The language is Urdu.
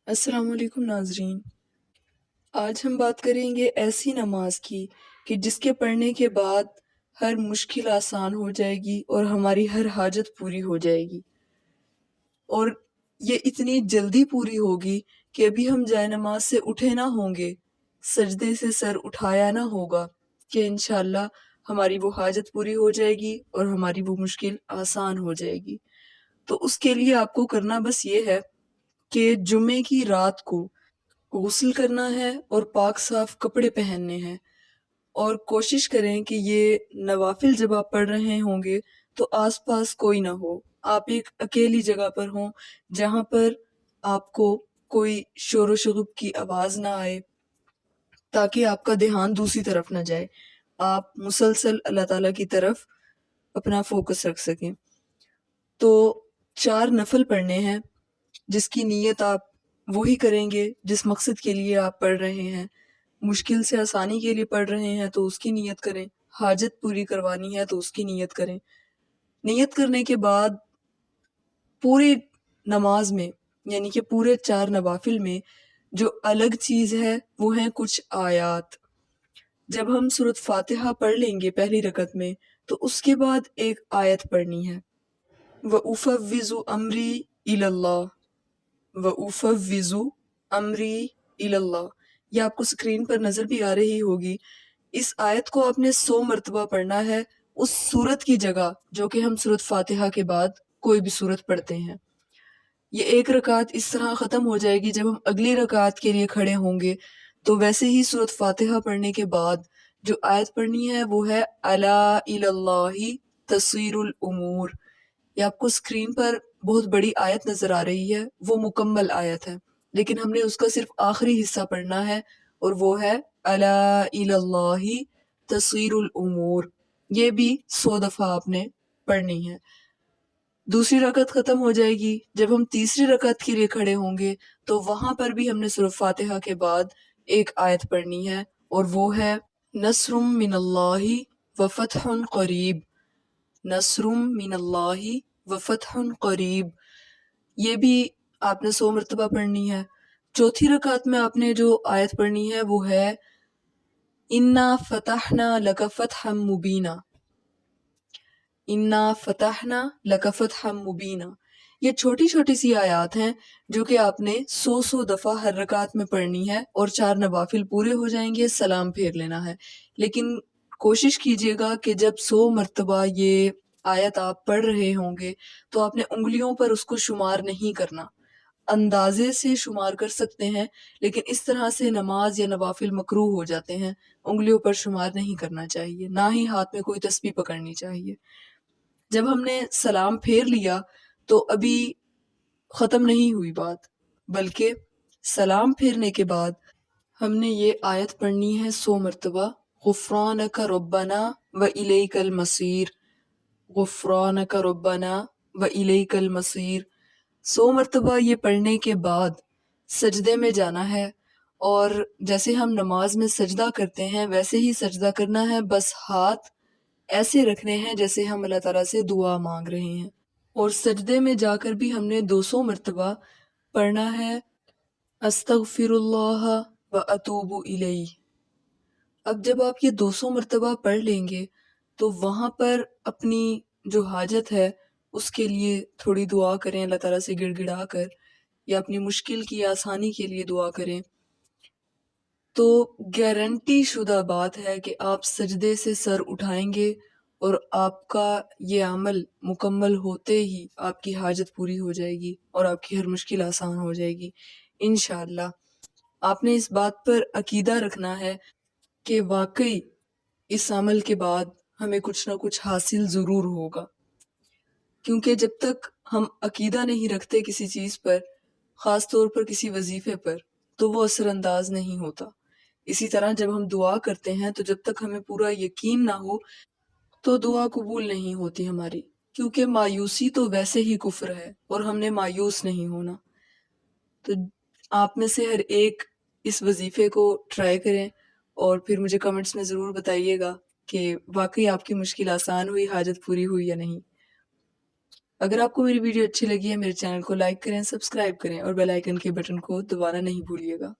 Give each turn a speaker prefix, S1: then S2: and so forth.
S1: السلام علیکم ناظرین، آج ہم بات کریں گے ایسی نماز کی کہ جس کے پڑھنے کے بعد ہر مشکل آسان ہو جائے گی اور ہماری ہر حاجت پوری ہو جائے گی، اور یہ اتنی جلدی پوری ہوگی کہ ابھی ہم جائے نماز سے اٹھے نہ ہوں گے، سجدے سے سر اٹھایا نہ ہوگا کہ انشاءاللہ ہماری وہ حاجت پوری ہو جائے گی اور ہماری وہ مشکل آسان ہو جائے گی۔ تو اس کے لیے آپ کو کرنا بس یہ ہے کہ جمعے کی رات کو غسل کرنا ہے اور پاک صاف کپڑے پہننے ہیں، اور کوشش کریں کہ یہ نوافل جب آپ پڑھ رہے ہوں گے تو آس پاس کوئی نہ ہو، آپ ایک اکیلی جگہ پر ہوں جہاں پر آپ کو کوئی شور و شغب کی آواز نہ آئے، تاکہ آپ کا دھیان دوسری طرف نہ جائے، آپ مسلسل اللہ تعالیٰ کی طرف اپنا فوکس رکھ سکیں۔ تو 4 نفل پڑھنے ہیں جس کی نیت آپ وہی کریں گے جس مقصد کے لیے آپ پڑھ رہے ہیں۔ مشکل سے آسانی کے لیے پڑھ رہے ہیں تو اس کی نیت کریں، حاجت پوری کروانی ہے تو اس کی نیت کریں۔ نیت کرنے کے بعد پوری نماز میں، یعنی کہ پورے 4 نوافل میں جو الگ چیز ہے وہ ہیں کچھ آیات۔ جب ہم سورۃ فاتحہ پڑھ لیں گے پہلی رکعت میں تو اس کے بعد ایک آیت پڑھنی ہے، وَأُفَوِّضُ أَمْرِي إِلَى اللَّهِ، وَأُفَوِّضُ أَمْرِي إِلَى اللَّهِ، یہ آپ کو اسکرین پر نظر بھی آ رہی ہوگی۔ اس آیت کو آپ نے 100 مرتبہ پڑھنا ہے اس سورت کی جگہ جو کہ ہم سورۃ فاتحہ کے بعد کوئی بھی سورت پڑھتے ہیں۔ یہ ایک رکعت اس طرح ختم ہو جائے گی، جب ہم اگلی رکعت کے لیے کھڑے ہوں گے تو ویسے ہی سورۃ فاتحہ پڑھنے کے بعد جو آیت پڑھنی ہے وہ ہے الا الی اللہ تصیر الامور۔ یہ آپ کو اسکرین پر بہت بڑی آیت نظر آ رہی ہے، وہ مکمل آیت ہے، لیکن ہم نے اس کا صرف آخری حصہ پڑھنا ہے اور وہ ہے الا الی اللہ تصیر الامور۔ یہ بھی 100 دفعہ آپ نے پڑھنی ہے۔ دوسری رکعت ختم ہو جائے گی، جب ہم تیسری رکعت کے لیے کھڑے ہوں گے تو وہاں پر بھی ہم نے سورۃ فاتحہ کے بعد ایک آیت پڑھنی ہے اور وہ ہے نصر من اللہ وفتح قریب، نصر من اللہ وفتح قریب۔ یہ بھی آپ نے 100 مرتبہ پڑھنی ہے۔ چوتھی رکعت میں آپ نے جو آیت پڑھنی ہے وہ ہے انا فتحنا لک فتحا مبینا، انا فتحنا لک فتحا مبینا۔ یہ چھوٹی چھوٹی سی آیات ہیں جو کہ آپ نے 100 دفعہ ہر رکعت میں پڑھنی ہے، اور 4 نوافل پورے ہو جائیں گے، سلام پھیر لینا ہے۔ لیکن کوشش کیجیے گا کہ جب 100 مرتبہ یہ آیت آپ پڑھ رہے ہوں گے تو آپ نے انگلیوں پر اس کو شمار نہیں کرنا، اندازے سے شمار کر سکتے ہیں لیکن اس طرح سے نماز یا نوافل مکروہ ہو جاتے ہیں، انگلیوں پر شمار نہیں کرنا چاہیے، نہ ہی ہاتھ میں کوئی تسبیح پکڑنی چاہیے۔ جب ہم نے سلام پھیر لیا تو ابھی ختم نہیں ہوئی بات، بلکہ سلام پھیرنے کے بعد ہم نے یہ آیت پڑھنی ہے 100 مرتبہ، غفرانک ربنا وإلیک المصیر، غفرانک ربنا وإلیک المصیر۔ 100 مرتبہ یہ پڑھنے کے بعد سجدے میں جانا ہے، اور جیسے ہم نماز میں سجدہ کرتے ہیں ویسے ہی سجدہ کرنا ہے، بس ہاتھ ایسے رکھنے ہیں جیسے ہم اللہ تعالیٰ سے دعا مانگ رہے ہیں، اور سجدے میں جا کر بھی ہم نے 200 مرتبہ پڑھنا ہے استغفر اللہ و اتوب الیہ۔ اب جب آپ یہ 200 مرتبہ پڑھ لیں گے تو وہاں پر اپنی جو حاجت ہے اس کے لیے تھوڑی دعا کریں اللہ تعالیٰ سے گڑ گڑا کر، یا اپنی مشکل کی آسانی کے لیے دعا کریں، تو گارنٹی شدہ بات ہے کہ آپ سجدے سے سر اٹھائیں گے اور آپ کا یہ عمل مکمل ہوتے ہی آپ کی حاجت پوری ہو جائے گی اور آپ کی ہر مشکل آسان ہو جائے گی انشاءاللہ۔ آپ نے اس بات پر عقیدہ رکھنا ہے کہ واقعی اس عمل کے بعد ہمیں کچھ نہ کچھ حاصل ضرور ہوگا، کیونکہ جب تک ہم عقیدہ نہیں رکھتے کسی چیز پر، خاص طور پر کسی وظیفے پر، تو وہ اثر انداز نہیں ہوتا۔ اسی طرح جب ہم دعا کرتے ہیں تو جب تک ہمیں پورا یقین نہ ہو تو دعا قبول نہیں ہوتی ہماری، کیونکہ مایوسی تو ویسے ہی کفر ہے اور ہم نے مایوس نہیں ہونا۔ تو آپ میں سے ہر ایک اس وظیفے کو ٹرائی کریں اور پھر مجھے کمنٹس میں ضرور بتائیے گا کہ واقعی آپ کی مشکل آسان ہوئی، حاجت پوری ہوئی یا نہیں۔ اگر آپ کو میری ویڈیو اچھی لگی ہے میرے چینل کو لائک کریں، سبسکرائب کریں اور بیل آئیکن کے بٹن کو دبانا نہیں بھولیے گا۔